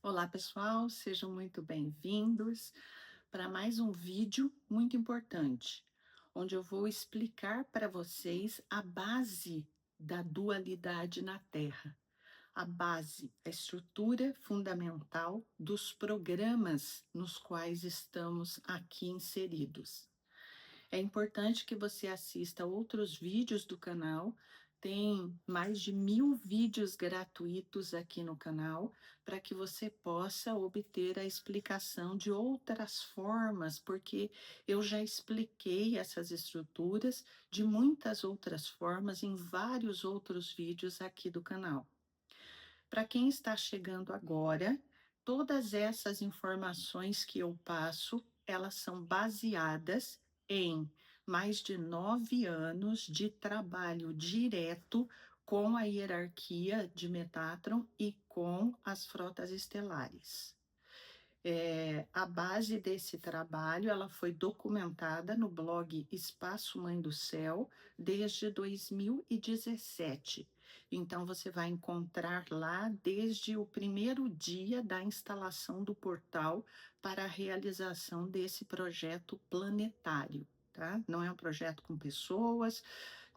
Olá, pessoal, sejam muito bem-vindos para mais um vídeo muito importante, onde eu vou explicar para vocês a base da dualidade na Terra, a base, a estrutura fundamental dos programas nos quais estamos aqui inseridos. É importante que você assista outros vídeos do canal. Tem mais de 1000 vídeos gratuitos aqui no canal para que você possa obter a explicação de outras formas, porque eu já expliquei essas estruturas de muitas outras formas em vários outros vídeos aqui do canal. Para quem está chegando agora, todas essas informações que eu passo, elas são baseadas em mais de 9 anos de trabalho direto com a hierarquia de Metatron e com as frotas estelares. A base desse trabalho, ela foi documentada no blog Espaço Mãe do Céu desde 2017. Então, você vai encontrar lá desde o primeiro dia da instalação do portal para a realização desse projeto planetário, tá? Não é um projeto com pessoas,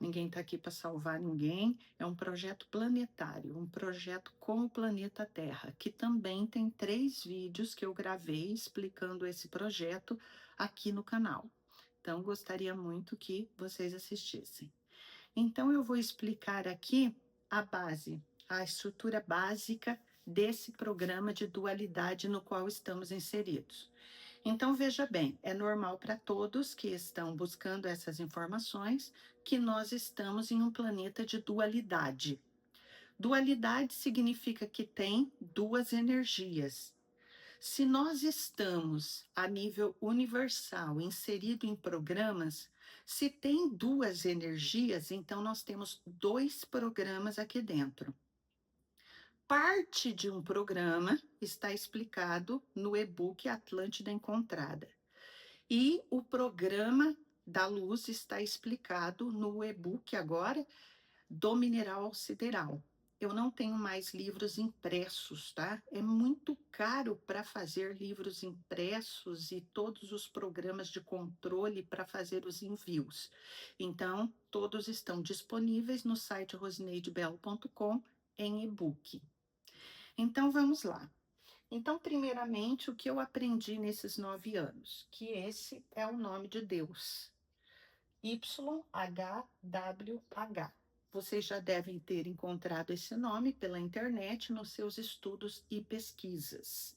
ninguém está aqui para salvar ninguém, é um projeto planetário, um projeto com o planeta Terra, que também tem 3 vídeos que eu gravei explicando esse projeto aqui no canal. Então, gostaria muito que vocês assistissem. Então, eu vou explicar aqui a base, a estrutura básica desse programa de dualidade no qual estamos inseridos. Então, veja bem, é normal para todos que estão buscando essas informações que nós estamos em um planeta de dualidade. Dualidade significa que tem duas energias. Se nós estamos a nível universal, inserido em programas, se tem duas energias, então nós temos 2 programas aqui dentro. Parte de um programa está explicado no e-book Atlântida Encontrada. E o programa da luz está explicado no e-book agora do mineral sideral. Eu não tenho mais livros impressos, tá? É muito caro para fazer livros impressos e todos os programas de controle para fazer os envios. Então, todos estão disponíveis no site rosineidebelo.com em e-book. Então, vamos lá. Então, primeiramente, o que eu aprendi nesses 9 anos? Que esse é o nome de Deus. YHWH. Vocês já devem ter encontrado esse nome pela internet nos seus estudos e pesquisas.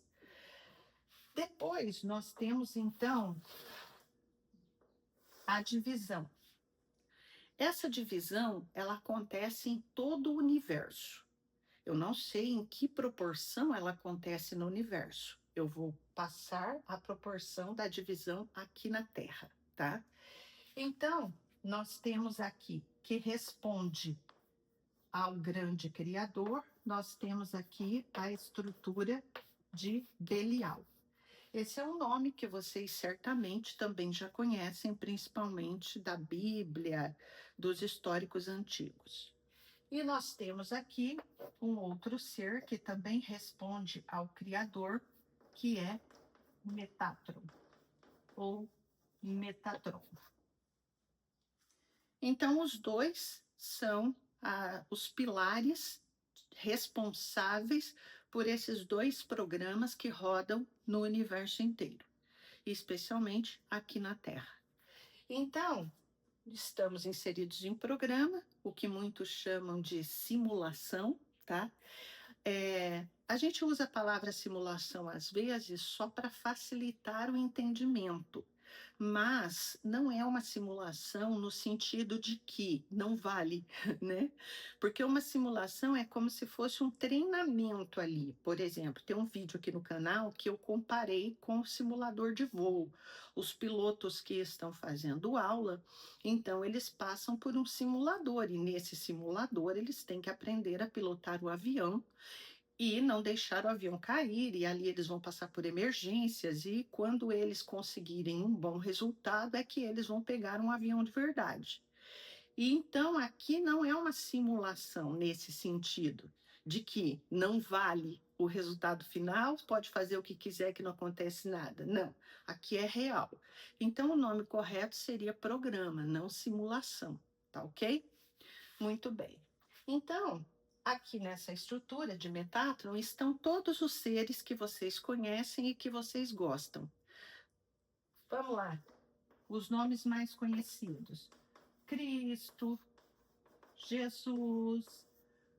Depois, nós temos, então, a divisão. Essa divisão, ela acontece em todo o universo. Eu não sei em que proporção ela acontece no universo. Eu vou passar a proporção da divisão aqui na Terra, tá? Então, nós temos aqui que responde ao grande Criador, nós temos aqui a estrutura de Belial. Esse é um nome que vocês certamente também já conhecem, principalmente da Bíblia, dos históricos antigos. E nós temos aqui um outro ser que também responde ao Criador, que é Metatron, ou Metatron. Então, os dois são os pilares responsáveis por esses 2 programas que rodam no universo inteiro, especialmente aqui na Terra. Então, estamos inseridos em um programa, o que muitos chamam de simulação, tá? A gente usa a palavra simulação às vezes só para facilitar o entendimento, mas não é uma simulação no sentido de que não vale, né? Porque uma simulação é como se fosse um treinamento ali. Por exemplo, tem um vídeo aqui no canal que eu comparei com o simulador de voo. Os pilotos que estão fazendo aula, então eles passam por um simulador e nesse simulador eles têm que aprender a pilotar o avião e não deixar o avião cair, e ali eles vão passar por emergências, e quando eles conseguirem um bom resultado, é que eles vão pegar um avião de verdade. E então aqui não é uma simulação nesse sentido, de que não vale o resultado final, pode fazer o que quiser que não acontece nada. Não, aqui é real. Então, o nome correto seria programa, não simulação, tá ok? Muito bem. Então, aqui nessa estrutura de Metatron estão todos os seres que vocês conhecem e que vocês gostam. Vamos lá. Os nomes mais conhecidos: Cristo, Jesus,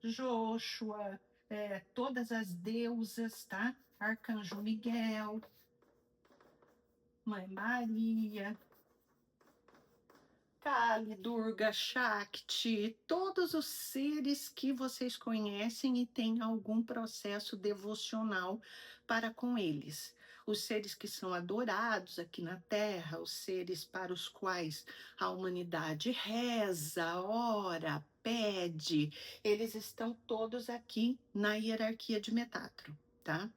Joshua, todas as deusas, tá? Arcanjo Miguel, Mãe Maria, Kali, Durga, Shakti, todos os seres que vocês conhecem e têm algum processo devocional para com eles. Os seres que são adorados aqui na Terra, os seres para os quais a humanidade reza, ora, pede, eles estão todos aqui na hierarquia de Metatron, tá?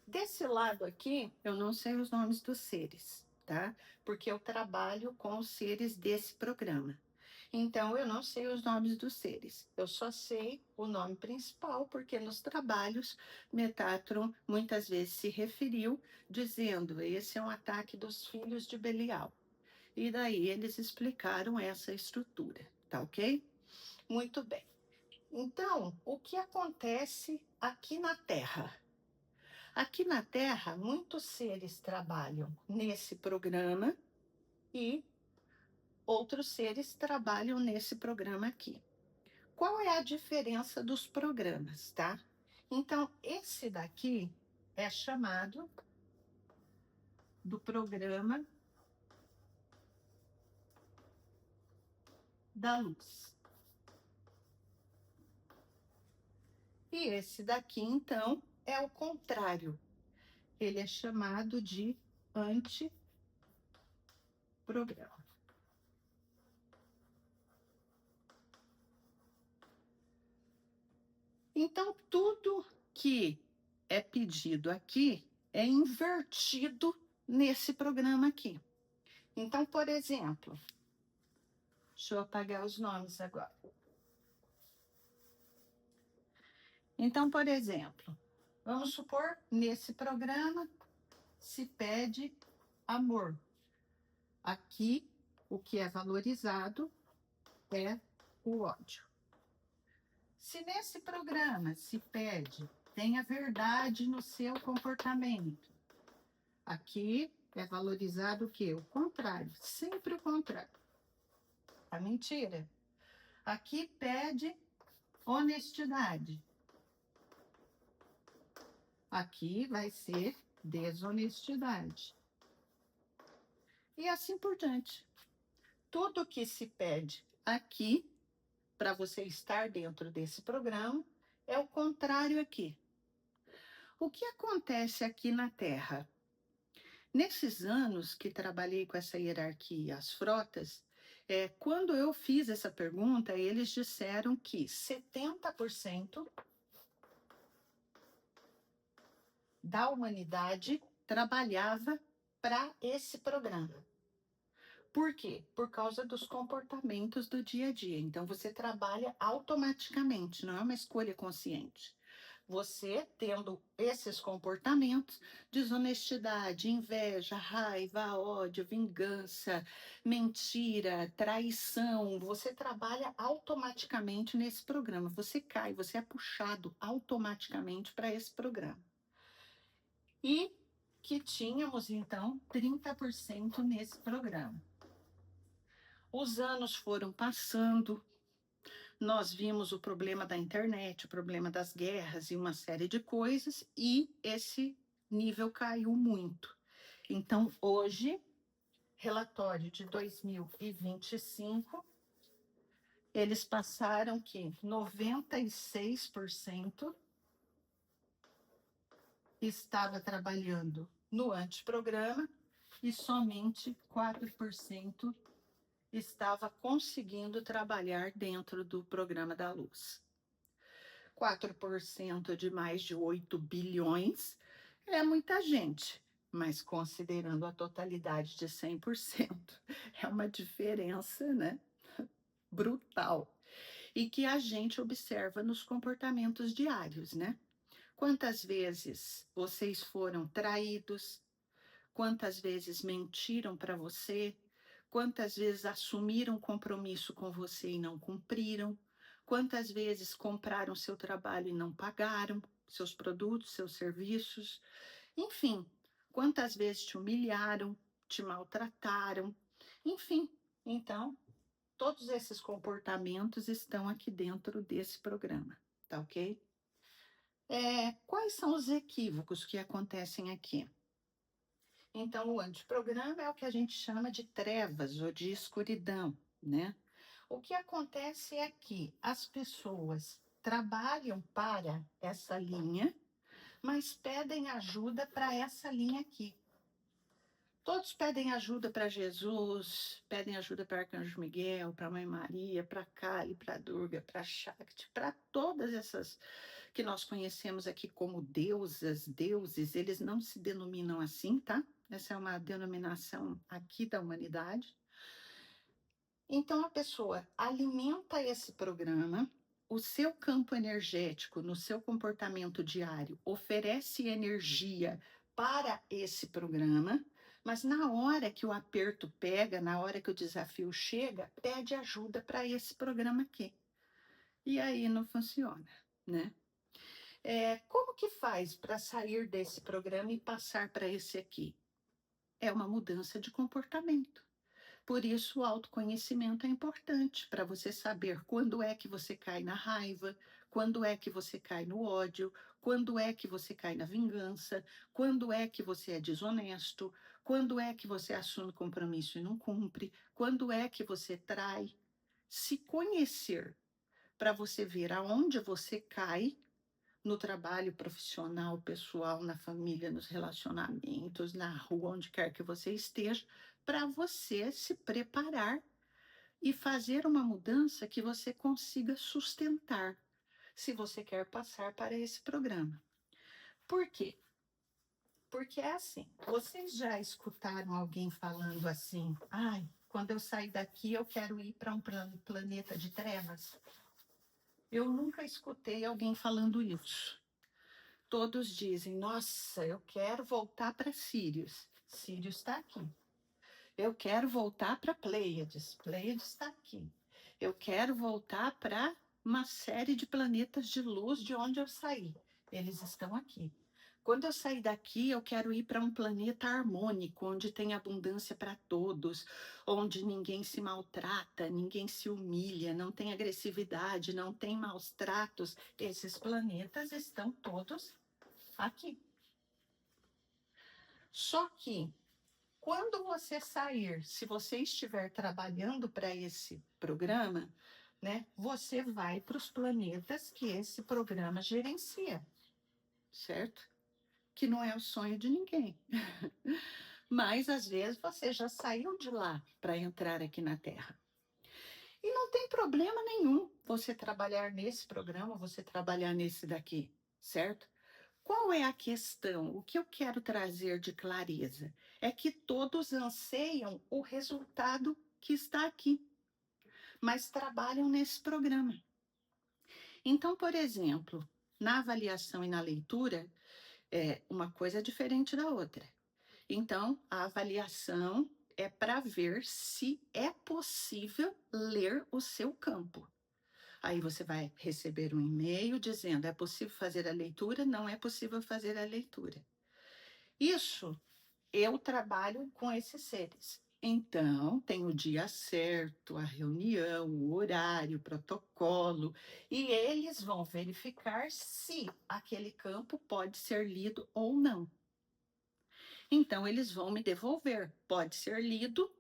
Desse lado aqui, eu não sei os nomes dos seres, tá? Porque eu trabalho com os seres desse programa. Então, eu não sei os nomes dos seres. Eu só sei o nome principal, porque nos trabalhos, Metatron muitas vezes se referiu, dizendo: esse é um ataque dos filhos de Belial. E daí eles explicaram essa estrutura, tá ok? Muito bem. Então, o que acontece aqui na Terra? Aqui na Terra, muitos seres trabalham nesse programa e outros seres trabalham nesse programa aqui. Qual é a diferença dos programas, tá? Então, esse daqui é chamado do programa da luz. E esse daqui, então, é o contrário. Ele é chamado de antiprograma. Então, tudo que é pedido aqui é invertido nesse programa aqui. Então, por exemplo, deixa eu apagar os nomes agora. Então, por exemplo, vamos supor, nesse programa se pede amor. Aqui, o que é valorizado é o ódio. Se nesse programa se pede, tenha verdade no seu comportamento, aqui é valorizado o quê? O contrário, sempre o contrário. A mentira. Aqui pede honestidade. Aqui vai ser desonestidade. E assim por diante. Tudo que se pede aqui, para você estar dentro desse programa, é o contrário aqui. O que acontece aqui na Terra? Nesses anos que trabalhei com essa hierarquia, as frotas, quando eu fiz essa pergunta, eles disseram que 70% da humanidade trabalhava para esse programa. Por quê? Por causa dos comportamentos do dia a dia. Então, você trabalha automaticamente, não é uma escolha consciente. Você tendo esses comportamentos, desonestidade, inveja, raiva, ódio, vingança, mentira, traição, você trabalha automaticamente nesse programa. Você cai, você é puxado automaticamente para esse programa. E que tínhamos, então, 30% nesse programa. Os anos foram passando, nós vimos o problema da internet, o problema das guerras e uma série de coisas, e esse nível caiu muito. Então, hoje, relatório de 2025, eles passaram que 96% estava trabalhando no antiprograma e somente 4% estava conseguindo trabalhar dentro do programa da luz. 4% de mais de 8 bilhões é muita gente, mas considerando a totalidade de 100%, é uma diferença, né, brutal. e que a gente observa nos comportamentos diários, né? Quantas vezes vocês foram traídos? Quantas vezes mentiram para você? Quantas vezes assumiram compromisso com você e não cumpriram? Quantas vezes compraram seu trabalho e não pagaram seus produtos, seus serviços? Enfim, quantas vezes te humilharam, te maltrataram? Enfim, então, todos esses comportamentos estão aqui dentro desse programa, tá ok? Quais são os equívocos que acontecem aqui? Então, o antiprograma é o que a gente chama de trevas ou de escuridão, né? O que acontece é que as pessoas trabalham para essa linha, mas pedem ajuda para essa linha aqui. Todos pedem ajuda para Jesus, pedem ajuda para Arcanjo Miguel, para Mãe Maria, para Kali, para Durga, para Shakti, para todas essas que nós conhecemos aqui como deusas, deuses. Eles não se denominam assim, tá? Essa é uma denominação aqui da humanidade. Então a pessoa alimenta esse programa, o seu campo energético, no seu comportamento diário, oferece energia para esse programa, mas na hora que o aperto pega, na hora que o desafio chega, pede ajuda para esse programa aqui. E aí não funciona, né? Como que faz para sair desse programa e passar para esse aqui? É uma mudança de comportamento. Por isso, o autoconhecimento é importante para você saber quando é que você cai na raiva, quando é que você cai no ódio, quando é que você cai na vingança, quando é que você é desonesto, quando é que você assume compromisso e não cumpre, quando é que você trai. Se conhecer para você ver aonde você cai no trabalho profissional, pessoal, na família, nos relacionamentos, na rua, onde quer que você esteja, para você se preparar e fazer uma mudança que você consiga sustentar, se você quer passar para esse programa. Por quê? Porque é assim, vocês já escutaram alguém falando assim, ai, quando eu sair daqui eu quero ir para um planeta de trevas? Eu nunca escutei alguém falando isso. Todos dizem, nossa, eu quero voltar para Sírios. Sírios está aqui. Eu quero voltar para Pleiades. Pleiades está aqui. Eu quero voltar para uma série de planetas de luz de onde eu saí. Eles estão aqui. Quando eu sair daqui, eu quero ir para um planeta harmônico, onde tem abundância para todos, onde ninguém se maltrata, ninguém se humilha, não tem agressividade, não tem maus tratos. Esses planetas estão todos aqui. Só que quando você sair, se você estiver trabalhando para esse programa, né, você vai para os planetas que esse programa gerencia, certo? Que não é o sonho de ninguém. Mas às vezes você já saiu de lá para entrar aqui na Terra. E não tem problema nenhum você trabalhar nesse programa, você trabalhar nesse daqui, certo? Qual é a questão? O que eu quero trazer de clareza é que todos anseiam o resultado que está aqui, mas trabalham nesse programa. Então, por exemplo, na avaliação e na leitura, uma coisa é diferente da outra. Então, a avaliação é para ver se é possível ler o seu campo. Aí você vai receber um e-mail dizendo: é possível fazer a leitura? Não é possível fazer a leitura. Isso eu trabalho com esses seres. Então, tem o dia certo, a reunião, o horário, o protocolo, e eles vão verificar se aquele campo pode ser lido ou não. Então, eles vão me devolver. Pode ser lido,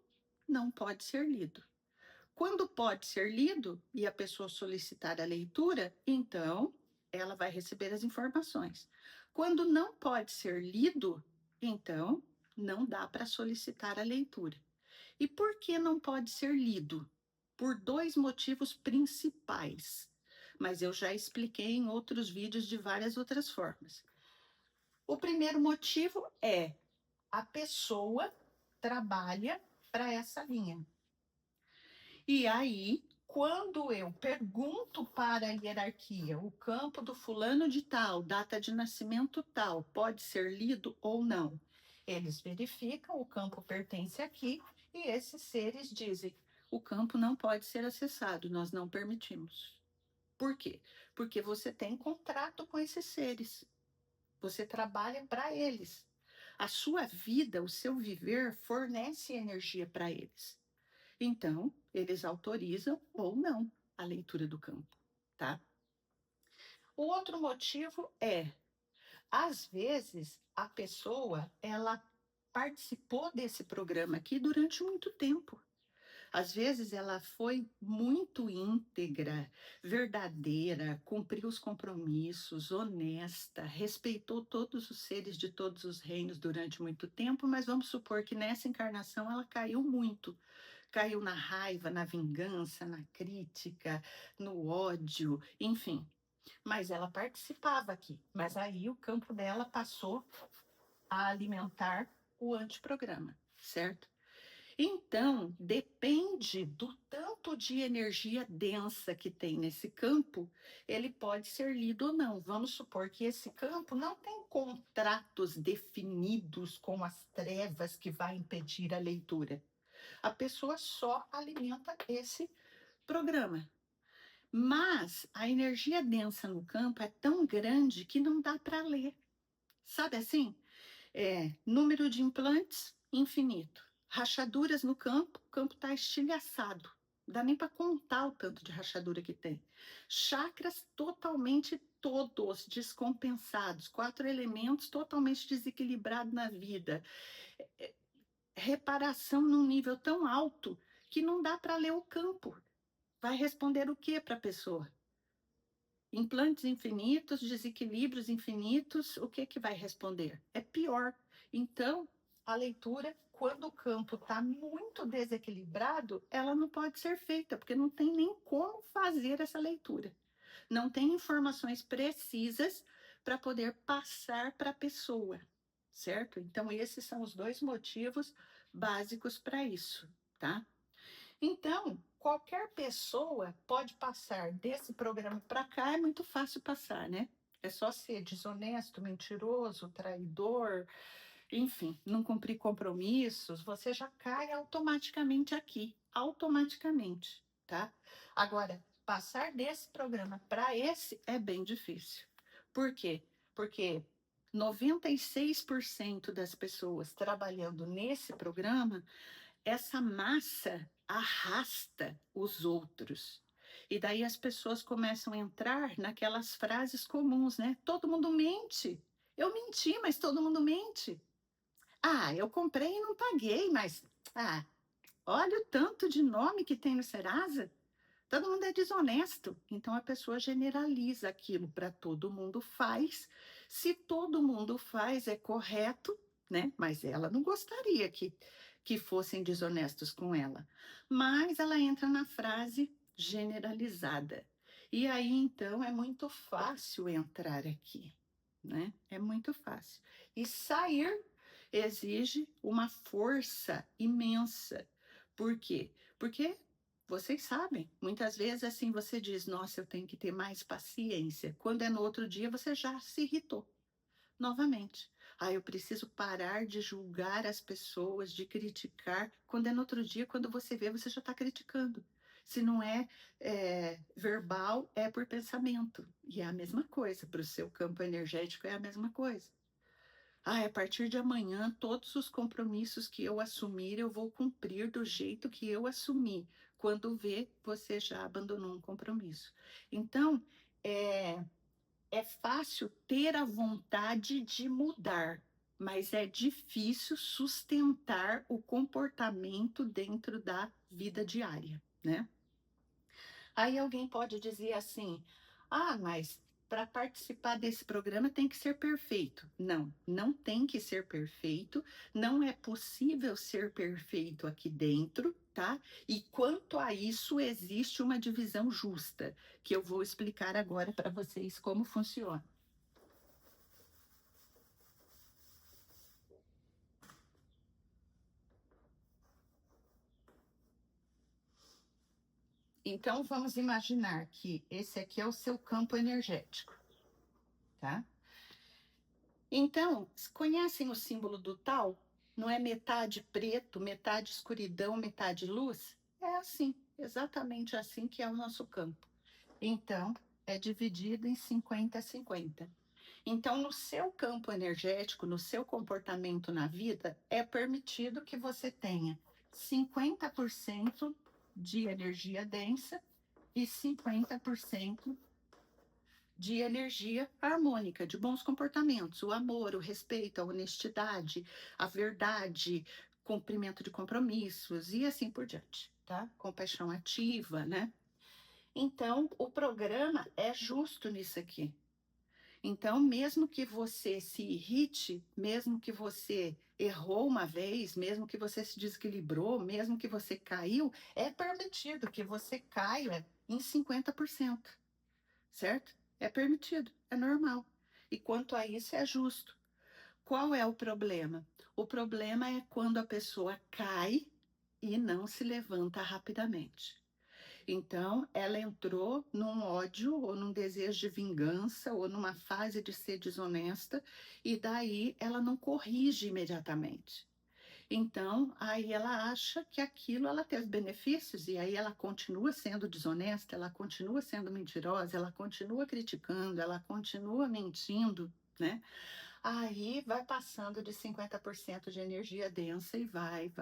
não pode ser lido. Quando pode ser lido e a pessoa solicitar a leitura, então ela vai receber as informações. Quando não pode ser lido, então não dá para solicitar a leitura. E por que não pode ser lido? Por dois motivos principais, mas eu já expliquei em outros vídeos de várias outras formas. O primeiro motivo é a pessoa trabalha para essa linha. E aí Quando eu pergunto para a hierarquia, o campo do fulano de tal, data de nascimento tal, pode ser lido ou não? Eles verificam, o campo pertence aqui, e esses seres dizem, o campo não pode ser acessado, nós não permitimos. Por quê? Porque você tem contrato com esses seres. Você trabalha para eles. A sua vida, o seu viver, fornece energia para eles. Então, eles autorizam ou não a leitura do campo, tá? O outro motivo é, às vezes, a pessoa, ela participou desse programa aqui durante muito tempo. Às vezes ela foi muito íntegra, verdadeira, cumpriu os compromissos, honesta, respeitou todos os seres de todos os reinos durante muito tempo, mas vamos supor que nessa encarnação ela caiu muito. Caiu na raiva, na vingança, na crítica, no ódio, enfim. Mas ela participava aqui. Mas aí o campo dela passou a alimentar o antiprograma, certo? Então, depende do tanto de energia densa que tem nesse campo, ele pode ser lido ou não. Vamos supor que esse campo não tem contratos definidos com as trevas que vai impedir a leitura. A pessoa só alimenta esse programa. Mas a energia densa no campo é tão grande que não dá para ler. Sabe assim? Número de implantes infinito. Rachaduras no campo, o campo está estilhaçado. Não dá nem para contar o tanto de rachadura que tem. Chakras totalmente todos descompensados. 4 elementos totalmente desequilibrados na vida. Reparação num nível tão alto que não dá para ler o campo. Vai responder o que para a pessoa? Implantes infinitos, desequilíbrios infinitos, o que que vai responder? É pior. Então, a leitura, quando o campo está muito desequilibrado, ela não pode ser feita, porque não tem nem como fazer essa leitura. Não tem informações precisas para poder passar para a pessoa, certo? Então, esses são os dois motivos básicos para isso, tá? Então, qualquer pessoa pode passar desse programa para cá, é muito fácil passar, né? É só ser desonesto, mentiroso, traidor, enfim, não cumprir compromissos, você já cai automaticamente aqui, automaticamente, tá? Agora, passar desse programa para esse é bem difícil. Por quê? Porque 96% das pessoas trabalhando nesse programa, essa massa arrasta os outros. E daí as pessoas começam a entrar naquelas frases comuns, né? Todo mundo mente. Eu menti, mas todo mundo mente. Ah, eu comprei e não paguei, mas olha o tanto de nome que tem no Serasa. Todo mundo é desonesto. Então a pessoa generaliza aquilo para todo mundo faz. Se todo mundo faz, é correto, né? Mas ela não gostaria que fossem desonestos com ela. Mas ela entra na frase generalizada. E aí então é muito fácil entrar aqui, né? É muito fácil. E sair exige uma força imensa. Por quê? Porque vocês sabem, muitas vezes assim você diz, nossa, eu tenho que ter mais paciência. Quando é no outro dia, você já se irritou novamente. Ah, eu preciso parar de julgar as pessoas, de criticar. Quando é no outro dia, quando você vê, você já está criticando. Se não é verbal, é por pensamento. E é a mesma coisa, para o seu campo energético é a mesma coisa. Ah, a partir de amanhã, todos os compromissos que eu assumir, eu vou cumprir do jeito que eu assumi. Quando vê, você já abandonou um compromisso. Então, é, é fácil ter a vontade de mudar, mas é difícil sustentar o comportamento dentro da vida diária, né? Aí alguém pode dizer assim: ah, mas para participar desse programa tem que ser perfeito. Não, não tem que ser perfeito, não é possível ser perfeito aqui dentro, tá? E quanto a isso, existe uma divisão justa, que eu vou explicar agora para vocês como funciona. Então, vamos imaginar que esse aqui é o seu campo energético, tá? Então, conhecem o símbolo do tal? Não é metade preto, metade escuridão, metade luz? É assim, exatamente assim que é o nosso campo. Então, é dividido em 50 a 50. Então, no seu campo energético, no seu comportamento na vida, é permitido que você tenha 50% de energia densa e 50% de energia harmônica, de bons comportamentos, o amor, o respeito, a honestidade, a verdade, cumprimento de compromissos e assim por diante, tá? Compaixão ativa, né? Então, o programa é justo nisso aqui. Então, mesmo que você se irrite, mesmo que você errou uma vez, mesmo que você se desequilibrou, mesmo que você caiu, é permitido que você caia em 50%, certo? É permitido, é normal. E quanto a isso, é justo. Qual é o problema? O problema é quando a pessoa cai e não se levanta rapidamente. Então, ela entrou num ódio ou num desejo de vingança ou numa fase de ser desonesta e daí ela não corrige imediatamente. Então, aí ela acha que aquilo ela teve benefícios e aí ela continua sendo desonesta, ela continua sendo mentirosa, ela continua criticando, ela continua mentindo, né? Aí vai passando de 50% de energia densa e vai.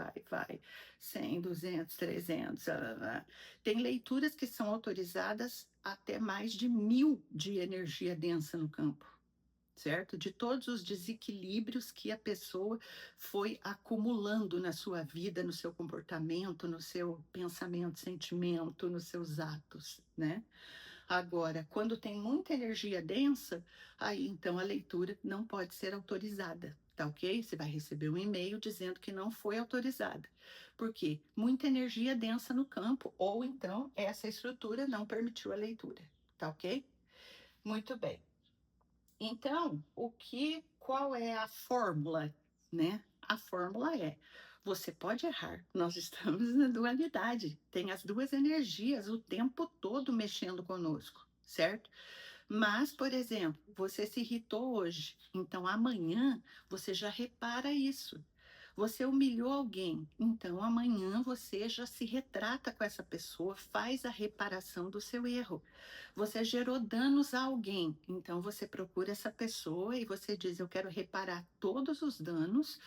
100, 200, 300. Tem leituras que são autorizadas até mais de 1000 de energia densa no campo, certo? De todos os desequilíbrios que a pessoa foi acumulando na sua vida, no seu comportamento, no seu pensamento, sentimento, nos seus atos, né? Agora, quando tem muita energia densa, aí então a leitura não pode ser autorizada, tá ok? Você vai receber um e-mail dizendo que não foi autorizada. Por quê? Muita energia densa no campo, ou então essa estrutura não permitiu a leitura, tá ok? Muito bem. Então, qual é a fórmula, né? A fórmula é: você pode errar. Nós estamos na dualidade. Tem as duas energias o tempo todo mexendo conosco, certo? Mas, por exemplo, você se irritou hoje, então amanhã você já repara isso. Você humilhou alguém, então amanhã você já se retrata com essa pessoa, faz a reparação do seu erro. Você gerou danos a alguém, então você procura essa pessoa e você diz: eu quero reparar todos os danos.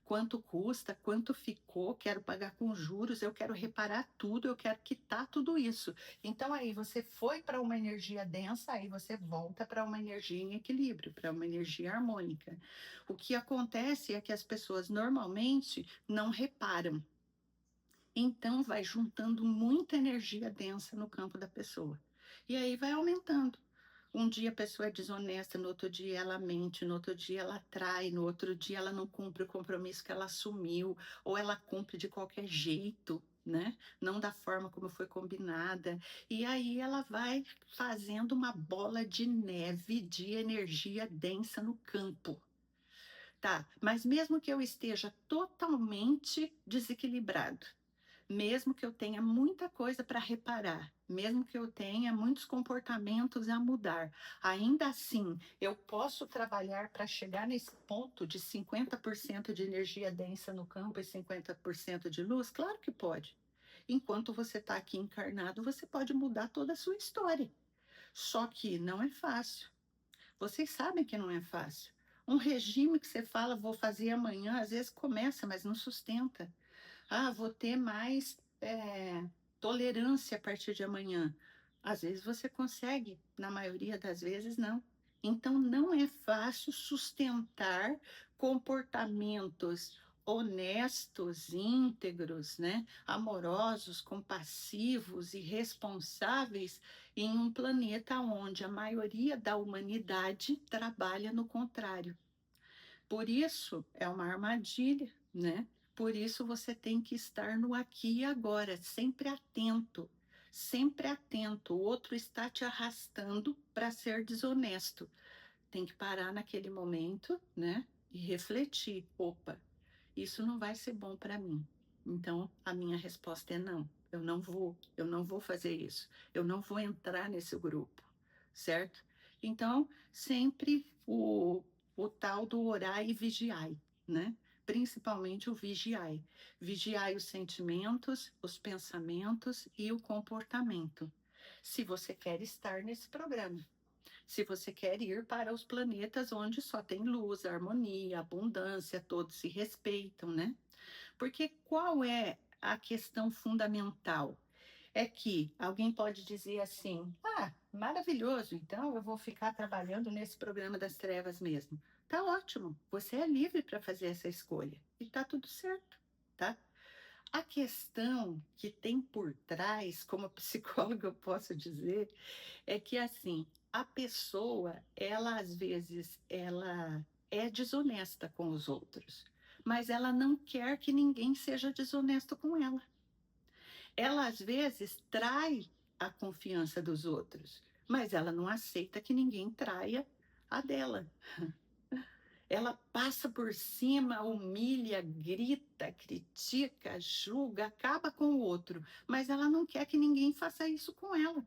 Quanto custa, quanto ficou, quero pagar com juros, eu quero reparar tudo, eu quero quitar tudo isso. Então aí você foi para uma energia densa, aí você volta para uma energia em equilíbrio, para uma energia harmônica. O que acontece é que as pessoas normalmente não reparam. Então vai juntando muita energia densa no campo da pessoa. E aí vai aumentando. Um dia a pessoa é desonesta, no outro dia ela mente, no outro dia ela trai, no outro dia ela não cumpre o compromisso que ela assumiu, ou ela cumpre de qualquer jeito, né? Não da forma como foi combinada. E aí ela vai fazendo uma bola de neve de energia densa no campo. Tá, mas mesmo que eu esteja totalmente desequilibrado, mesmo que eu tenha muita coisa para reparar, mesmo que eu tenha muitos comportamentos a mudar, ainda assim eu posso trabalhar para chegar nesse ponto de 50% de energia densa no campo e 50% de luz? Claro que pode. Enquanto você está aqui encarnado, você pode mudar toda a sua história. Só que não é fácil. Vocês sabem que não é fácil. Um regime que você fala, vou fazer amanhã, às vezes começa, mas não sustenta. Ah, vou ter mais tolerância a partir de amanhã. Às vezes você consegue, na maioria das vezes não. Então não é fácil sustentar comportamentos honestos, íntegros, né? Amorosos, compassivos e responsáveis em um planeta onde a maioria da humanidade trabalha no contrário. Por isso é uma armadilha, né? Por isso você tem que estar no aqui e agora, sempre atento. Sempre atento. O outro está te arrastando para ser desonesto. Tem que parar naquele momento, né? E refletir. Opa, isso não vai ser bom para mim. Então, a minha resposta é não. eu não vou fazer isso, eu não vou entrar nesse grupo, certo? Então, sempre o tal do orai e vigiai, né? Principalmente o vigiai. Vigiai os sentimentos, os pensamentos e o comportamento. Se você quer estar nesse programa, se você quer ir para os planetas onde só tem luz, harmonia, abundância, todos se respeitam, né? Porque qual é a questão fundamental? É que alguém pode dizer assim: ah, maravilhoso, então eu vou ficar trabalhando nesse programa das trevas mesmo. Tá ótimo, você é livre para fazer essa escolha e tá tudo certo, tá? A questão que tem por trás, como psicóloga eu posso dizer, é que assim, a pessoa, ela às vezes, ela é desonesta com os outros, mas ela não quer que ninguém seja desonesto com ela. Ela às vezes trai a confiança dos outros, mas ela não aceita que ninguém traia a dela. Ela passa por cima, humilha, grita, critica, julga, acaba com o outro, mas ela não quer que ninguém faça isso com ela.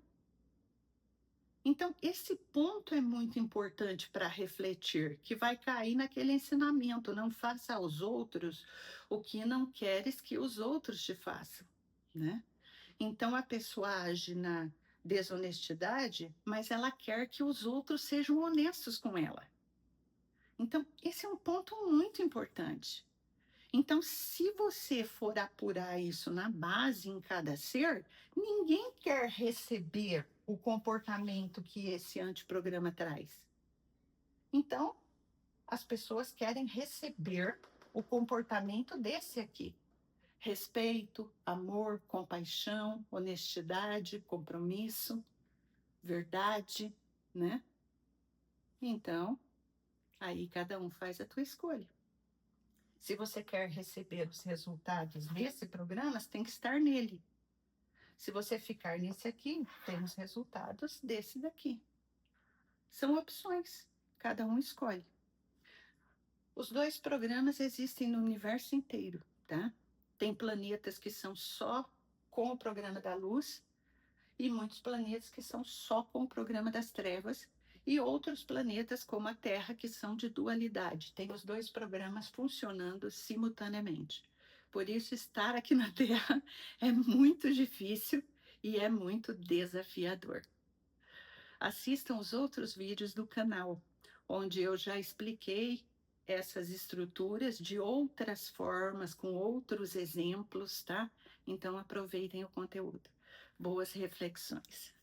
Então, esse ponto é muito importante para refletir, que vai cair naquele ensinamento: não faça aos outros o que não queres que os outros te façam, né? Então, a pessoa age na desonestidade, mas ela quer que os outros sejam honestos com ela. Então, esse é um ponto muito importante. Então, se você for apurar isso na base em cada ser, ninguém quer receber o comportamento que esse antiprograma traz. Então, as pessoas querem receber o comportamento desse aqui: respeito, amor, compaixão, honestidade, compromisso, verdade, né? Então, aí cada um faz a tua escolha. Se você quer receber os resultados desse programa, você tem que estar nele. Se você ficar nesse aqui, tem os resultados desse daqui. São opções, cada um escolhe. Os dois programas existem no universo inteiro, tá? Tem planetas que são só com o programa da luz e muitos planetas que são só com o programa das trevas e outros planetas como a Terra que são de dualidade. Tem os dois programas funcionando simultaneamente. Por isso, estar aqui na Terra é muito difícil e é muito desafiador. Assistam os outros vídeos do canal, onde eu já expliquei essas estruturas de outras formas, com outros exemplos, tá? Então aproveitem o conteúdo. Boas reflexões.